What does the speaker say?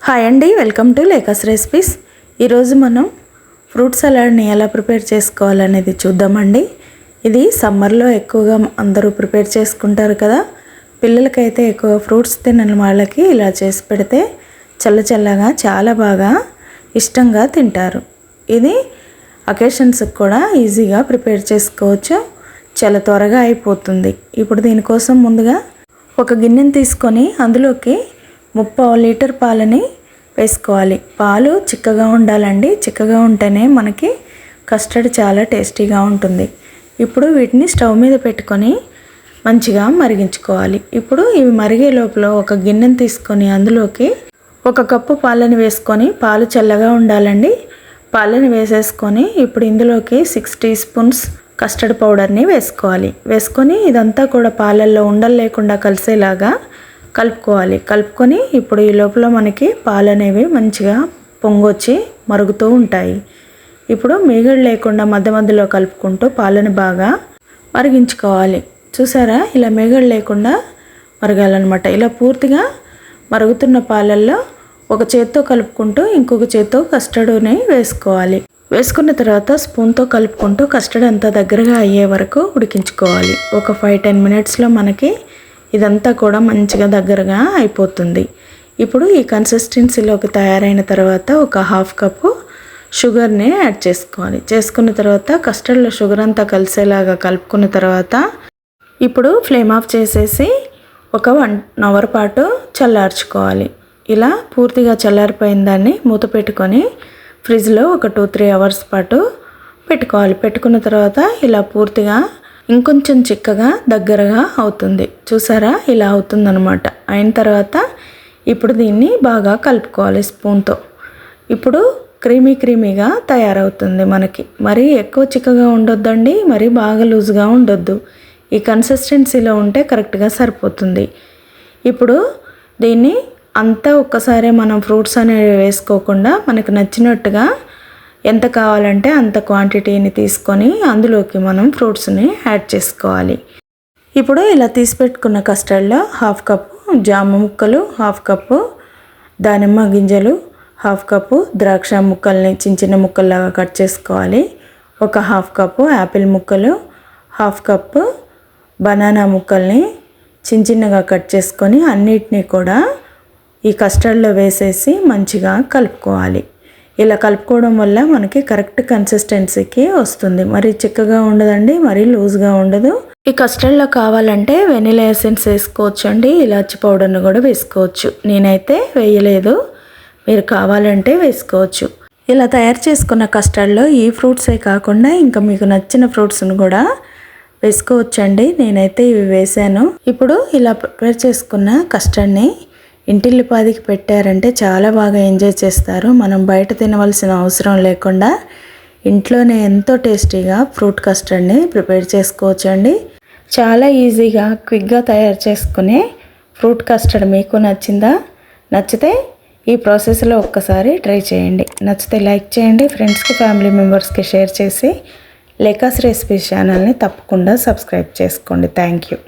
Hi అండి, welcome to లేకాస్ recipes. ఈరోజు మనం ఫ్రూట్ సలాడ్ని ఎలా ప్రిపేర్ చేసుకోవాలనేది చూద్దామండి. ఇది సమ్మర్లో ఎక్కువగా అందరూ ప్రిపేర్ చేసుకుంటారు కదా. పిల్లలకైతే ఎక్కువ ఫ్రూట్స్ తినని వాళ్ళకి ఇలా చేసి పెడితే చల్లగా చాలా బాగా ఇష్టంగా తింటారు. ఇది అకేషన్స్కి కూడా ఈజీగా ప్రిపేర్ చేసుకోవచ్చు, చాలా త్వరగా అయిపోతుంది. ఇప్పుడు దీనికోసం ముందుగా ఒక గిన్నెని తీసుకొని అందులోకి 30 లీటర్ పాలని వేసుకోవాలి. పాలు చిక్కగా ఉండాలండి, చిక్కగా ఉంటేనే మనకి కస్టర్డ్ చాలా టేస్టీగా ఉంటుంది. ఇప్పుడు వీటిని స్టవ్ మీద పెట్టుకొని మంచిగా మరిగించుకోవాలి. ఇప్పుడు ఇవి మరిగే లోపల ఒక గిన్నెని తీసుకొని అందులోకి 1 కప్పు పాలని వేసుకొని, పాలు చల్లగా ఉండాలండి, పాలని వేసేసుకొని ఇప్పుడు ఇందులోకి 6 టీ స్పూన్స్ కస్టర్డ్ పౌడర్ని వేసుకోవాలి. వేసుకొని ఇదంతా కూడా పాలల్లో ఉండలు లేకుండా కలిసేలాగా కలుపుకొని ఇప్పుడు ఈ లోపల మనకి పాలు అనేవి మంచిగా పొంగొచ్చి మరుగుతూ ఉంటాయి. ఇప్పుడు మీగడ లేకుండా మధ్యలో కలుపుకుంటూ పాలను బాగా మరిగించుకోవాలి. చూసారా, ఇలా మీగడ లేకుండా మరగాలన్నమాట. ఇలా పూర్తిగా మరుగుతున్న పాలల్లో ఒక చేత్తో కలుపుకుంటూ ఇంకొక చేత్తో కస్టర్డ్ని వేసుకోవాలి. వేసుకున్న తర్వాత స్పూన్తో కలుపుకుంటూ కస్టర్డ్ అంతా దగ్గరగా అయ్యే వరకు ఉడికించుకోవాలి. ఒక 5-10 మినిట్స్లో మనకి ఇదంతా కూడా మంచిగా దగ్గరగా అయిపోతుంది. ఇప్పుడు ఈ కన్సిస్టెన్సీలోకి తయారైన తర్వాత ఒక 1/2 కప్పు షుగర్ని యాడ్ చేసుకోవాలి. చేసుకున్న తర్వాత కస్టర్డ్లో షుగర్ అంతా కలిసేలాగా కలుపుకున్న తర్వాత ఇప్పుడు ఫ్లేమ్ ఆఫ్ చేసేసి ఒక 1 అవర్ పాటు చల్లార్చుకోవాలి. ఇలా పూర్తిగా చల్లారిపోయిన దాన్ని మూత పెట్టుకొని ఫ్రిడ్జ్లో ఒక 2-3 అవర్స్ పాటు పెట్టుకోవాలి. పెట్టుకున్న తర్వాత ఇలా పూర్తిగా ఇంకొంచెం చిక్కగా దగ్గరగా అవుతుంది. చూసారా, ఇలా అవుతుందన్నమాట. అయిన తర్వాత ఇప్పుడు దీన్ని బాగా కలుపుకోవాలి స్పూన్తో. ఇప్పుడు క్రీమీగా తయారవుతుంది మనకి. మరీ ఎక్కువ చిక్కగా ఉండొద్దండి, మరీ బాగా లూజ్గా ఉండొద్దు. ఈ కన్సిస్టెన్సీలో ఉంటే కరెక్ట్గా సరిపోతుంది. ఇప్పుడు దీన్ని అంతా ఒక్కసారి మనం ఫ్రూట్స్ అనేవి వేసుకోకుండా మనకు నచ్చినట్టుగా ఎంత కావాలంటే అంత క్వాంటిటీని తీసుకొని అందులోకి మనం ఫ్రూట్స్ని యాడ్ చేసుకోవాలి. ఇప్పుడు ఇలా తీసి పెట్టుకున్న కస్టర్డ్లో 1/2 కప్పు జామ ముక్కలు, 1/2 కప్పు దానిమ్మ గింజలు, 1/2 కప్పు ద్రాక్ష ముక్కల్ని చిన్న ముక్కల్లాగా కట్ చేసుకోవాలి. ఒక 1/2 కప్పు యాపిల్ ముక్కలు, 1/2 కప్పు బనానా ముక్కల్ని చిన్నగా కట్ చేసుకొని అన్నిటినీ కూడా ఈ కస్టర్డ్లో వేసేసి మంచిగా కలుపుకోవాలి. ఇలా కలుపుకోవడం వల్ల మనకి కరెక్ట్ కన్సిస్టెన్సీకి వస్తుంది. మరీ చిక్కగా ఉండదండి, మరీ లూజ్గా ఉండదు. ఈ కస్టర్డ్లో కావాలంటే వెనిలా ఎసెన్స్ వేసుకోవచ్చు అండి, ఇలాచి పౌడర్ని కూడా వేసుకోవచ్చు. నేనైతే వేయలేదు, మీరు కావాలంటే వేసుకోవచ్చు. ఇలా తయారు చేసుకున్న కస్టర్డ్లో ఈ ఫ్రూట్సే కాకుండా ఇంకా మీకు నచ్చిన ఫ్రూట్స్ని కూడా వేసుకోవచ్చండి. నేనైతే ఇవి వేసాను. ఇప్పుడు ఇలా ప్రిపేర్ చేసుకున్న కస్టర్డ్ని ఇంటిల్లిపాదికి పెట్టారంటే చాలా బాగా ఎంజాయ్ చేస్తారు. మనం బయట తినవలసిన అవసరం లేకుండా ఇంట్లోనే ఎంతో టేస్టీగా ఫ్రూట్ కస్టర్డ్ని ప్రిపేర్ చేసుకోవచ్చండి. చాలా ఈజీగా క్విక్గా తయారు చేసుకునే ఫ్రూట్ కస్టర్డ్ మీకు నచ్చిందా? నచ్చితే ఈ ప్రాసెస్లో ఒక్కసారి ట్రై చేయండి. నచ్చితే లైక్ చేయండి, ఫ్రెండ్స్కి ఫ్యామిలీ మెంబర్స్కి షేర్ చేసి లేకాస్ రెసిపీస్ ఛానల్ని తప్పకుండా సబ్స్క్రైబ్ చేసుకోండి. Thank you.